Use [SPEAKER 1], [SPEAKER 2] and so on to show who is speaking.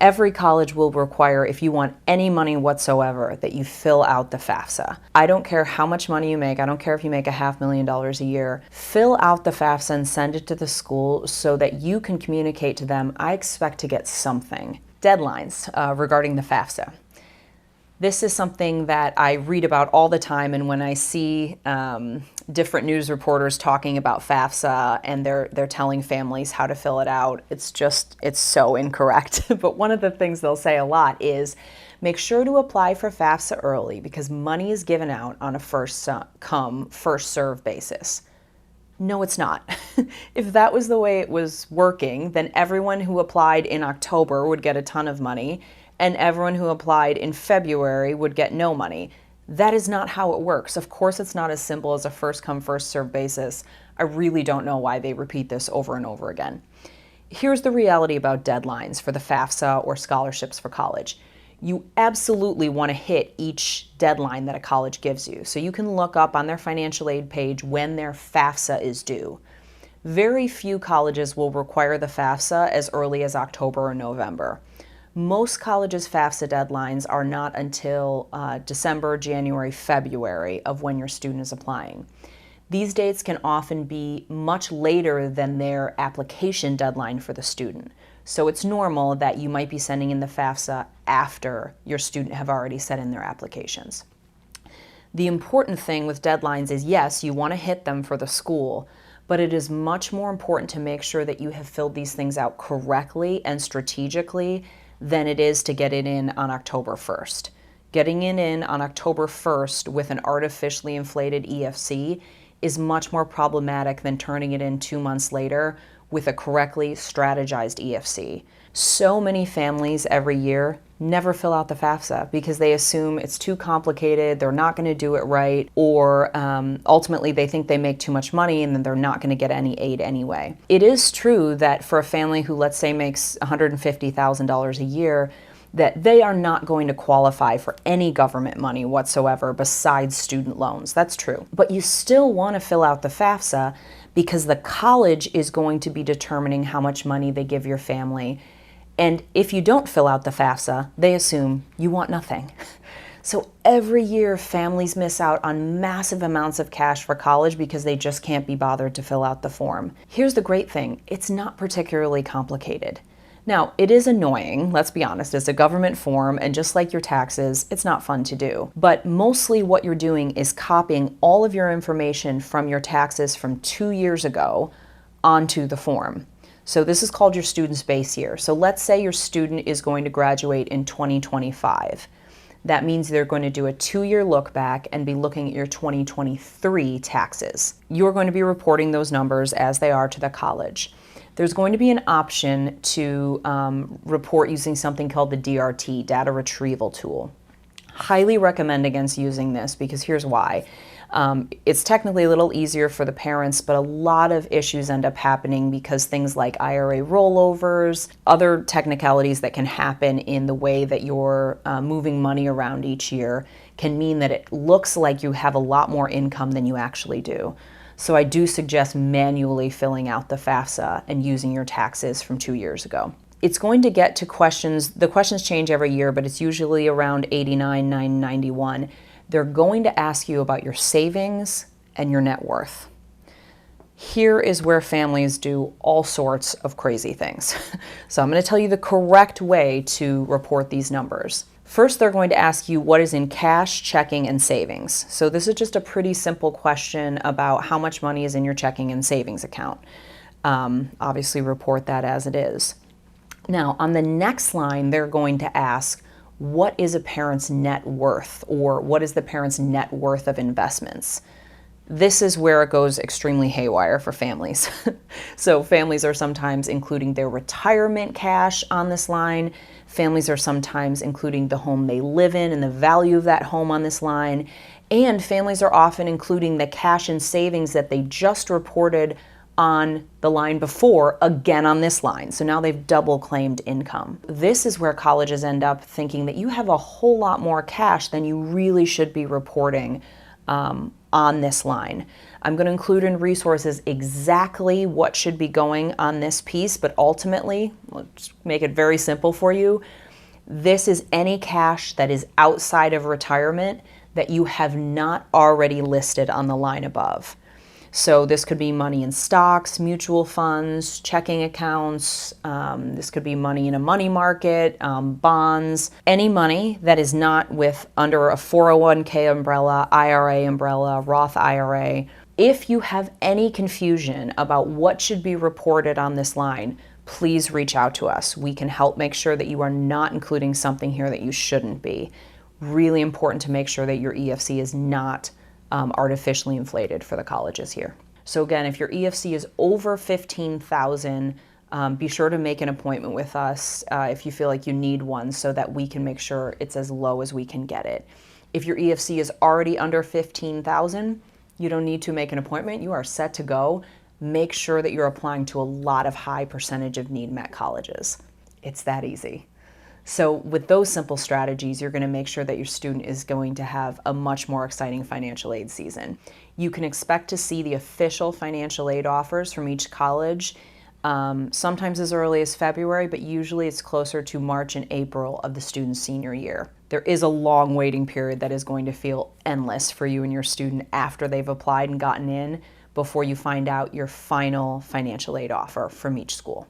[SPEAKER 1] Every college will require, if you want any money whatsoever, that you fill out the FAFSA. I don't care how much money you make. I don't care if you make $500,000 a year. Fill out the FAFSA and send it to the school so that you can communicate to them, I expect to get something. Deadlines regarding the FAFSA. This is something that I read about all the time, and when I see different news reporters talking about FAFSA and they're telling families how to fill it out, it's so incorrect. But one of the things they'll say a lot is, make sure to apply for FAFSA early because money is given out on a first come, first serve basis. No, it's not. If that was the way it was working, then everyone who applied in October would get a ton of money, and everyone who applied in February would get no money. That is not how it works. Of course, it's not as simple as a first come, first served basis. I really don't know why they repeat this over and over again. Here's the reality about deadlines for the FAFSA or scholarships for college. You absolutely want to hit each deadline that a college gives you. So you can look up on their financial aid page when their FAFSA is due. Very few colleges will require the FAFSA as early as October or November. Most colleges' FAFSA deadlines are not until December, January, February of when your student is applying. These dates can often be much later than their application deadline for the student. So it's normal that you might be sending in the FAFSA after your student have already sent in their applications. The important thing with deadlines is, yes, you want to hit them for the school, but it is much more important to make sure that you have filled these things out correctly and strategically than it is to get it in on October 1st. Getting it in on October 1st with an artificially inflated EFC is much more problematic than turning it in 2 months later with a correctly strategized EFC. So many families every year never fill out the FAFSA because they assume it's too complicated, they're not going to do it right, or ultimately they think they make too much money and then they're not going to get any aid anyway. It is true that for a family who, let's say, makes $150,000 a year, that they are not going to qualify for any government money whatsoever besides student loans. That's true. But you still want to fill out the FAFSA because the college is going to be determining how much money they give your family. And if you don't fill out the FAFSA, they assume you want nothing. So every year, families miss out on massive amounts of cash for college because they just can't be bothered to fill out the form. Here's the great thing. It's not particularly complicated. Now, it is annoying, let's be honest. It's a government form, and just like your taxes, it's not fun to do. But mostly what you're doing is copying all of your information from your taxes from 2 years ago onto the form. So this is called your student's base year. So let's say your student is going to graduate in 2025. That means they're going to do a 2-year look back and be looking at your 2023 taxes. You're going to be reporting those numbers as they are to the college. There's going to be an option to report using something called the DRT, data retrieval tool. Highly recommend against using this because here's why. It's technically a little easier for the parents, but a lot of issues end up happening because things like IRA rollovers, other technicalities that can happen in the way that you're moving money around each year can mean that it looks like you have a lot more income than you actually do. So I do suggest manually filling out the FAFSA and using your taxes from 2 years ago. It's going to get to questions, the questions change every year, but it's usually around 89, 91. They're going to ask you about your savings and your net worth. Here is where families do all sorts of crazy things. So I'm going to tell you the correct way to report these numbers. First, they're going to ask you what is in cash, checking, and savings. So this is just a pretty simple question about how much money is in your checking and savings account. Obviously, report that as it is. Now, on the next line, they're going to ask, what is a parent's net worth, or what is the parent's net worth of investments? This is where it goes extremely haywire for families. So families are sometimes including their retirement cash on this line. Families are sometimes including the home they live in and the value of that home on this line. And families are often including the cash and savings that they just reported on the line before, again on this line. So now they've double claimed income. This is where colleges end up thinking that you have a whole lot more cash than you really should be reporting on this line. I'm going to include in resources exactly what should be going on this piece, but ultimately, let's make it very simple for you. This is any cash that is outside of retirement that you have not already listed on the line above. So this could be money in stocks, mutual funds, checking accounts. This could be money in a money market, bonds. Any money that is not under a 401k umbrella, IRA umbrella, Roth IRA. If you have any confusion about what should be reported on this line, please reach out to us. We can help make sure that you are not including something here that you shouldn't be. Really important to make sure that your EFC is not artificially inflated for the colleges here. So again, if your EFC is over 15,000, be sure to make an appointment with us if you feel like you need one so that we can make sure it's as low as we can get it. If your EFC is already under 15,000, you don't need to make an appointment. You are set to go. Make sure that you're applying to a lot of high percentage of need met colleges. It's that easy. So with those simple strategies, you're going to make sure that your student is going to have a much more exciting financial aid season. You can expect to see the official financial aid offers from each college sometimes as early as February, but usually it's closer to March and April of the student's senior year. There is a long waiting period that is going to feel endless for you and your student after they've applied and gotten in before you find out your final financial aid offer from each school.